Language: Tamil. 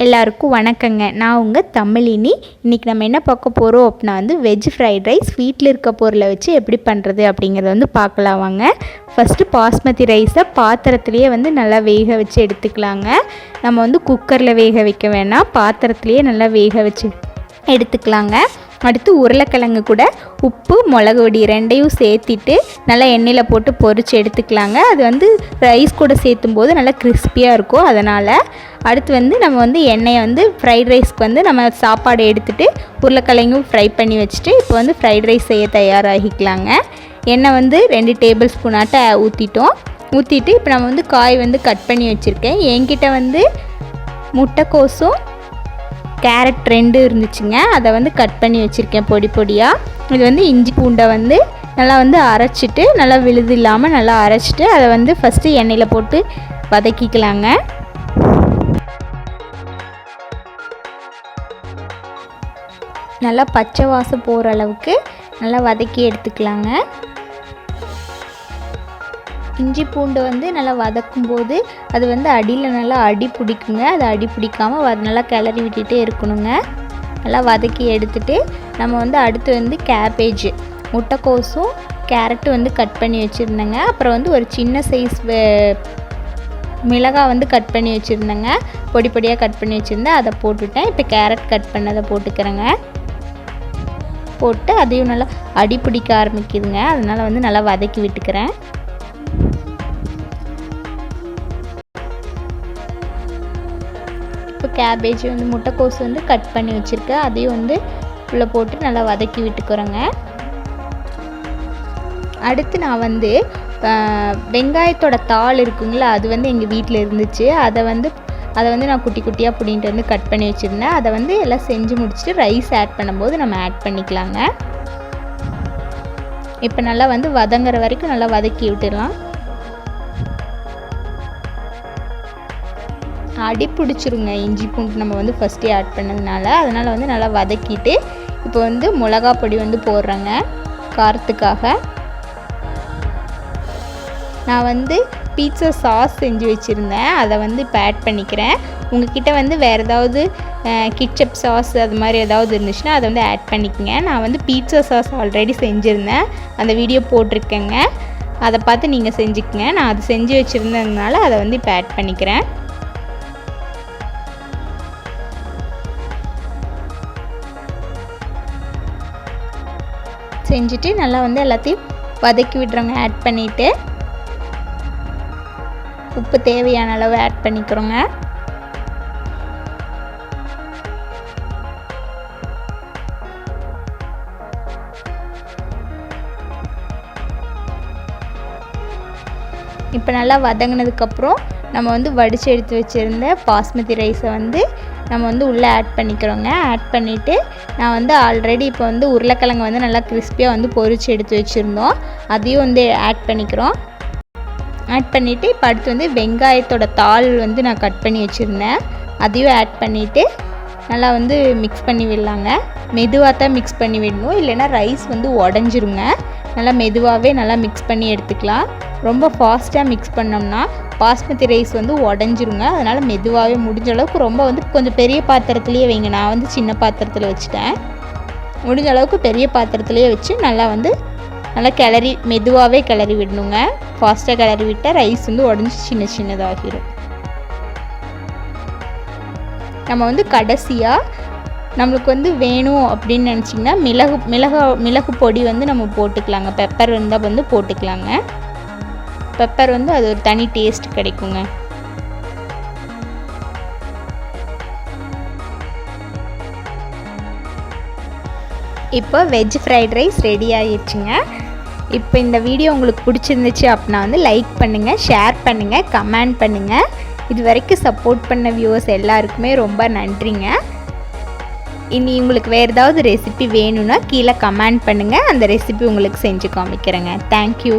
எல்லாருக்கும் வணக்கங்க. நான் உங்கள் தமிழினி. இன்றைக்கி நம்ம என்ன பார்க்க போகிறோம் அப்படின்னா வெஜ் ஃப்ரைட் ரைஸ் வீட்டில் இருக்க பொருளை வச்சு எப்படி பண்ணுறது அப்படிங்கிறத பார்க்கலாம் வாங்க. ஃபஸ்ட்டு பாஸ்மதி ரைஸை பாத்திரத்துலேயே நல்லா வேக வச்சு எடுத்துக்கலாங்க. நம்ம குக்கரில் வேக வைக்க வேணாம், பாத்திரத்துலேயே நல்லா வேக வச்சு எடுத்துக்கலாங்க. அடுத்து உருளைக்கிழங்கு கூட உப்பு மிளகு பொடி ரெண்டையும் சேர்த்திட்டு நல்லா எண்ணெயில் போட்டு பொரித்து எடுத்துக்கலாங்க. அது ரைஸ் கூட சேர்த்தும் போது நல்லா கிறிஸ்பியாக இருக்கும். அதனால் அடுத்து நம்ம எண்ணெயை ஃப்ரைட் ரைஸ்க்கு நம்ம சாப்பாடு எடுத்துகிட்டு உருளைக்கிழங்கும் ஃப்ரை பண்ணி வச்சுட்டு இப்போ ஃப்ரைட் ரைஸ் செய்ய தயாராகிக்கலாங்க. எண்ணெய் 2 டேபிள் ஸ்பூனாட்ட ஊற்றிட்டு இப்போ நம்ம காய் கட் பண்ணி வச்சுருக்கேன். என்கிட்ட முட்டைக்கோசும் கேரட் 2 இருந்துச்சுங்க. அதை கட் பண்ணி வச்சுருக்கேன் பொடி பொடியாக. இது இஞ்சி பூண்டை நல்லா அரைச்சிட்டு நல்லா விழுது இல்லாமல் நல்லா அரைச்சிட்டு அதை ஃபஸ்ட்டு எண்ணெயில் போட்டு வதக்கிக்கலாங்க. நல்லா பச்சை வாசம் போகிற அளவுக்கு நல்லா வதக்கி எடுத்துக்கலாங்க. இஞ்சி பூண்டு நல்லா வதக்கும்போது அது அடியில் நல்லா அடி பிடிக்குங்க. அது அடி பிடிக்காமல் நல்லா கிளறி விட்டுகிட்டே இருக்கணுங்க. நல்லா வதக்கி எடுத்துகிட்டு நம்ம அடுத்து கேபேஜ் முட்டைக்கோசும் கேரட்டு கட் பண்ணி வச்சுருந்தேங்க. அப்புறம் ஒரு சின்ன சைஸ் மிளகாய் கட் பண்ணி வச்சுருந்தேங்க. பொடி பொடியாக கட் பண்ணி வச்சுருந்தேன், அதை போட்டுவிட்டேன். இப்போ கேரட் கட் பண்ணதை போட்டுக்கிறேங்க. போட்டு அதையும் நல்லா அடி பிடிக்க ஆரம்பிக்குதுங்க. அதனால் நல்லா வதக்கி விட்டுக்கிறேன். இப்போ கேபேஜ் முட்டைக்கோசு கட் பண்ணி வச்சுருக்கேன். அதையும் உள்ளே போட்டு நல்லா வதக்கி விட்டுக்கிறேங்க. அடுத்து நான் வெங்காயத்தோட தாள் இருக்குங்களா, அது எங்கள் வீட்டில் இருந்துச்சு. அதை நான் குட்டி குட்டியாக பிடின்ட்டு கட் பண்ணி வச்சுருந்தேன். அதை எல்லாம் செஞ்சு முடிச்சுட்டு ரைஸ் ஆட் பண்ணும்போது நம்ம ஆட் பண்ணிக்கலாங்க. இப்போ நல்லா வதங்குற வரைக்கும் நல்லா வதக்கி விட்டுடலாம். அடி பிடிச்சிருங்க இஞ்சி பூண்டு நம்ம ஃபஸ்ட்டே ஆட் பண்ணதுனால. அதனால் நல்லா வதக்கிட்டு இப்போ மிளகா பொடி போடுறேங்க காரத்துக்காக. நான் பீட்சா சாஸ் செஞ்சு வச்சுருந்தேன், அதை இப்போ ஆட் பண்ணிக்கிறேன். உங்கள்கிட்ட வேறு ஏதாவது கிட்சப் சாஸ் அது மாதிரி ஏதாவது இருந்துச்சுன்னா அதை ஆட் பண்ணிக்கங்க. நான் பீட்சா சாஸ் ஆல்ரெடி செஞ்சுருந்தேன், அந்த வீடியோ போட்டிருக்கேங்க. அதை பார்த்து நீங்கள் செஞ்சுக்கங்க. நான் அது செஞ்சு வச்சுருந்ததுனால அதை இப்போ ஆட் பண்ணிக்கிறேன். செஞ்சுட்டு நல்லா எல்லாத்தையும் வதக்கி விடுறோங்க. ஆட் பண்ணிவிட்டு உப்பு தேவையான அளவு ஆட் பண்ணிக்கிறோங்க. இப்போ நல்லா வதங்கினதுக்கப்புறம் நம்ம வடித்து எடுத்து வச்சுருந்த பாஸ்மதி ரைஸை நம்ம உள்ளே ஆட் பண்ணிக்கிறோங்க. ஆட் பண்ணிவிட்டு நான் ஆல்ரெடி இப்போ உருளைக்கிழங்கு நல்லா கிறிஸ்பியாக பொரித்து எடுத்து வச்சுருந்தோம், அதையும் ஆட் பண்ணிக்கிறோம். ஆட் பண்ணிவிட்டு இப்போ அடுத்து வெங்காயத்தோட தாள் நான் கட் பண்ணி வச்சுருந்தேன், அதையும் ஆட் பண்ணிவிட்டு நல்லா மிக்ஸ் பண்ணி விடலாங்க. மெதுவாக தான் மிக்ஸ் பண்ணி விடணும், இல்லைன்னா ரைஸ் உடஞ்சிருங்க. நல்லா மெதுவாகவே நல்லா மிக்ஸ் பண்ணி எடுத்துக்கலாம். ரொம்ப ஃபாஸ்ட்டாக மிக்ஸ் பண்ணோம்னா பாஸ்மதி ரைஸ் உடஞ்சிருங்க. அதனால் மெதுவாகவே முடிஞ்ச அளவுக்கு ரொம்ப கொஞ்சம் பெரிய பாத்திரத்துலேயே வைங்க. நான் சின்ன பாத்திரத்தில் வச்சுட்டேன். முடிஞ்ச அளவுக்கு பெரிய பாத்திரத்துலேயே வச்சு நல்லா கிளறி மெதுவாகவே கிளறி விடணுங்க. ஃபாஸ்ட்டாக கிளறி விட்டால் ரைஸ் உடஞ்சி சின்ன சின்னதாகிடும். நம்ம கடைசியாக நம்மளுக்கு வேணும் அப்படின்னு நினச்சிங்கன்னா மிளகு பொடி நம்ம போட்டுக்கலாங்க. பெப்பர் இருந்தால் போட்டுக்கலாங்க. பெப்பர் அது ஒரு தனி டேஸ்ட் கிடைக்குங்க. இப்போ வெஜ் ஃப்ரைட் ரைஸ் ரெடி ஆகிடுச்சுங்க. இப்போ இந்த வீடியோ உங்களுக்கு பிடிச்சிருந்துச்சு அப்படின்னா லைக் பண்ணுங்கள், ஷேர் பண்ணுங்கள், கமெண்ட் பண்ணுங்கள். இது வரைக்கும் சப்போர்ட் பண்ண வியூவர்ஸ் எல்லாருக்குமே ரொம்ப நன்றிங்க. இனி உங்களுக்கு வேறு ஏதாவது ரெசிபி வேணும்னா கீழே கமெண்ட் பண்ணுங்கள், அந்த ரெசிபி உங்களுக்கு செஞ்சு காமிக்கிறேங்க. தேங்க்யூ.